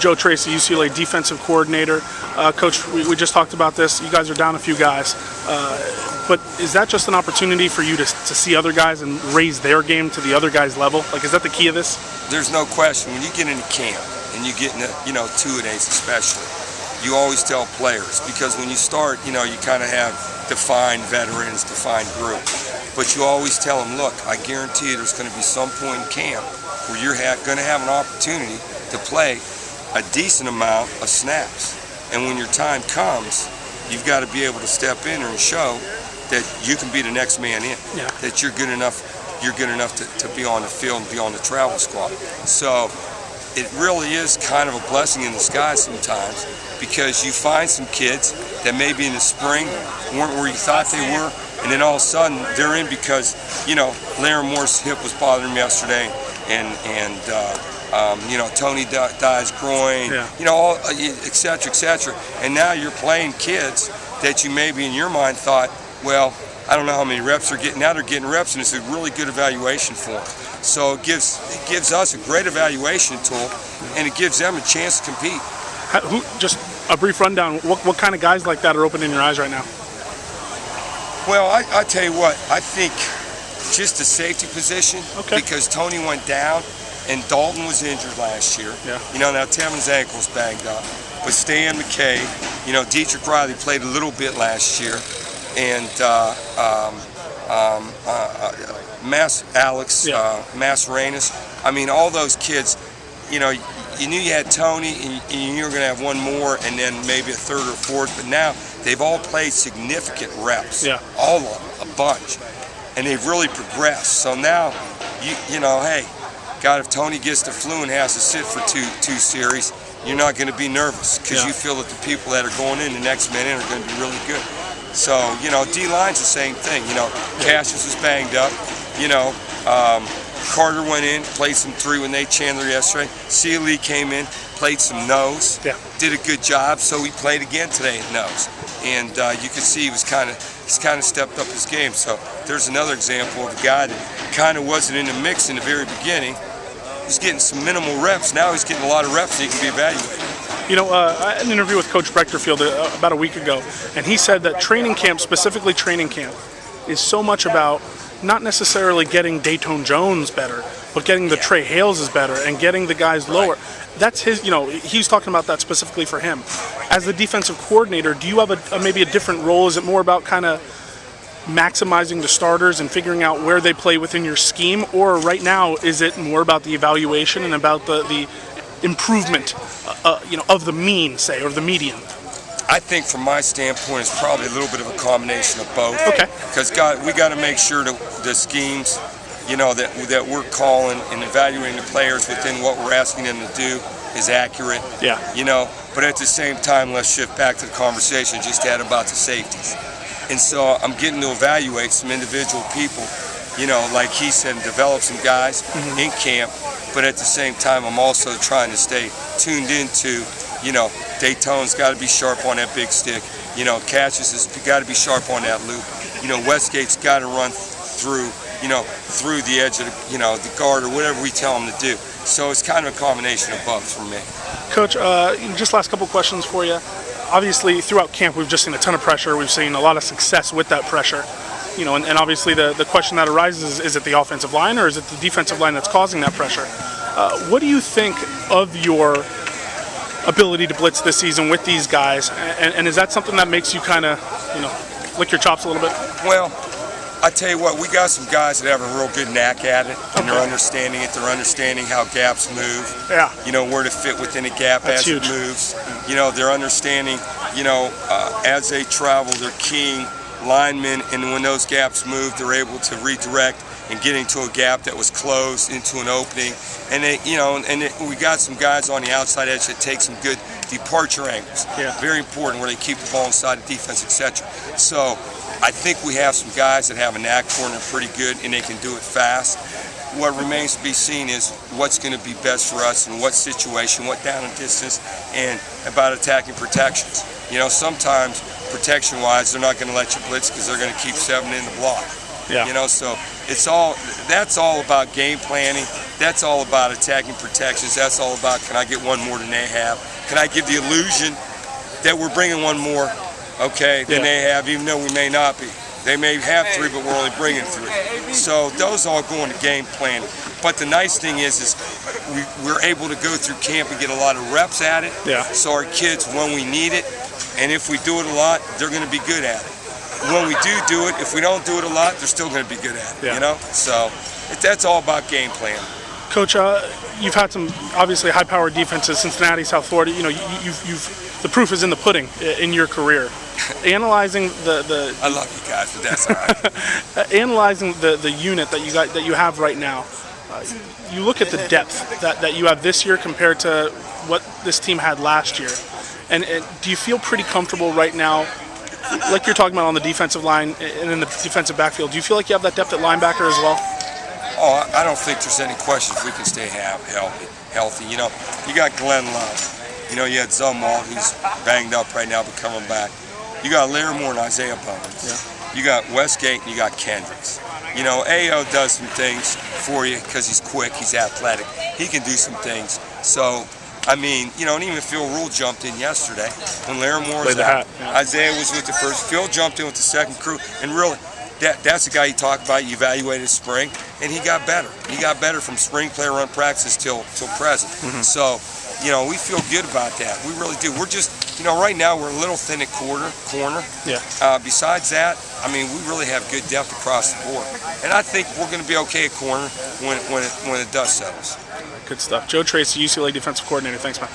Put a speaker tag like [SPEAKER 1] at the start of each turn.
[SPEAKER 1] Joe Tresey, UCLA defensive coordinator. Coach, we just talked about this. You guys are down a few guys. But is that just an opportunity for you to see other guys and raise their game to the other guys' level? Like, is that the key of this?
[SPEAKER 2] There's no question. When you get into camp and you get into, two-a-days especially, you always tell players, because when you start, you kind of have defined veterans, defined group. But you always tell them, look, I guarantee you there's going to be some point in camp where you're going to have an opportunity to play a decent amount of snaps. And when your time comes, you've got to be able to step in and show that you can be the next man in, that you're good enough to be on the field and be on the travel squad. So it really is kind of a blessing in disguise sometimes, because you find some kids that maybe in the spring weren't where you thought they were, and then all of a sudden they're in because, Larimore hip was bothering him yesterday, and Tony Dye's groin, all, et cetera, and now you're playing kids that you maybe in your mind thought, well, I don't know how many reps they're getting. Now they're getting reps, and it's a really good evaluation for them. So it gives us a great evaluation tool, and it gives them a chance to compete.
[SPEAKER 1] Just a brief rundown, what kind of guys like that are opening your eyes right now?
[SPEAKER 2] Well, I tell you what, I think just the safety position, because Tony went down, and Dalton was injured last year. Now Tevin's ankle's banged up. But Stan McKay, Dietrich Riley played a little bit last year, and Mascarenas. I mean, all those kids, you knew you had Tony, and you knew you were going to have one more, and then maybe a third or fourth, but now they've all played significant reps, all of them, a bunch, and they've really progressed. So now, hey, God, if Tony gets the flu and has to sit for two series, you're not going to be nervous, because you feel that the people that are going in, the next man in, are going to be really good. So, D-line's the same thing. Cassius was banged up. Carter went in, played some 3 with Nate Chandler yesterday. Sealy came in, played some nose, did a good job, so he played again today at nose. And you could see he's kind of stepped up his game. So there's another example of a guy that kind of wasn't in the mix in the very beginning. He's getting some minimal reps. Now he's getting a lot of reps, and he can be evaluated.
[SPEAKER 1] I had an interview with Coach Brechterfield about a week ago, and he said that training camp, specifically training camp, is so much about not necessarily getting Dayton Jones better, but getting the Trey Hales better and getting the guys lower. That's his, he's talking about that specifically for him. As the defensive coordinator, do you have maybe a different role? Is it more about kind of maximizing the starters and figuring out where they play within your scheme, or right now is it more about the evaluation and about the improvement, of the mean, say, or the median?
[SPEAKER 2] I think from my standpoint, it's probably a little bit of a combination of both. Because we got to make sure the schemes, that we're calling and evaluating the players within what we're asking them to do is accurate. But at the same time, let's shift back to the conversation I just had about the safeties. And so I'm getting to evaluate some individual people, like he said, develop some guys in camp. But at the same time, I'm also trying to stay tuned into, Dayton's got to be sharp on that big stick. Cassius has got to be sharp on that loop. Westgate's got to run through, through the edge of the guard or whatever we tell him to do. So it's kind of a combination of both for me.
[SPEAKER 1] Coach, just last couple questions for you. Obviously, throughout camp, we've just seen a ton of pressure. We've seen a lot of success with that pressure. And obviously the question that arises is it the offensive line or is it the defensive line that's causing that pressure? What do you think of your ability to blitz this season with these guys? And is that something that makes you kind of, lick your chops a little bit?
[SPEAKER 2] Well, I tell you what, we got some guys that have a real good knack at it, and they're understanding it. They're understanding how gaps move. Where to fit within a gap as it moves. They're understanding, as they travel, they're keying linemen, and when those gaps move, they're able to redirect and get into a gap that was closed into an opening. And we got some guys on the outside edge that take some good departure angles. Very important, where they keep the ball inside the defense, etc. So I think we have some guys that have a knack for it and are pretty good, and they can do it fast. What remains to be seen is what's going to be best for us in what situation, what down and distance, and about attacking protections. Sometimes protection-wise, they're not going to let you blitz because they're going to keep 7 in the block. So that's all about game planning That's all about attacking protections. That's all about, can I get one more than they have? Can I give the illusion that we're bringing one more, okay, than they have, even though we may not be. They may have 3, but we're only bringing 3. So those all go into game planning. But the nice thing is we're able to go through camp and get a lot of reps at it.
[SPEAKER 1] Yeah.
[SPEAKER 2] So our kids, when we need it, and if we do it a lot, they're going to be good at it. When we do it, if we don't do it a lot, they're still going to be good at it. You know. So that's all about game plan.
[SPEAKER 1] Coach, you've had some obviously high-powered defenses, Cincinnati, South Florida. You know, the proof is in the pudding in your career. Analyzing the
[SPEAKER 2] I love you guys, but that's all right.
[SPEAKER 1] Analyzing the unit that you have right now, you look at the depth that you have this year compared to what this team had last year, and do you feel pretty comfortable right now, like you're talking about on the defensive line and in the defensive backfield? Do you feel like you have that depth at linebacker as well?
[SPEAKER 2] Oh, I don't think there's any question if we can stay healthy. You know, you got Glenn Love. You know, you had Zumwalt, who's banged up right now, but coming back. You got Larimore and Isaiah Bowens. Yeah. You got Westgate and you got Kendricks. You know, AO does some things for you because he's quick, he's athletic. He can do some things. So, I mean, you know, and even Phil Rule jumped in yesterday when Larimore was out. Isaiah was with the first. Phil jumped in with the second crew. And really, that's the guy you talk about. You evaluated spring, and he got better. He got better from spring play run practice till present. Mm-hmm. So, you know, we feel good about that. We really do. We're just, you know, right now we're a little thin at corner. Yeah. Besides that, I mean, we really have good depth across the board. And I think we're going to be okay at corner when the dust settles.
[SPEAKER 1] Good stuff. Joe Tresey, UCLA defensive coordinator. Thanks, man.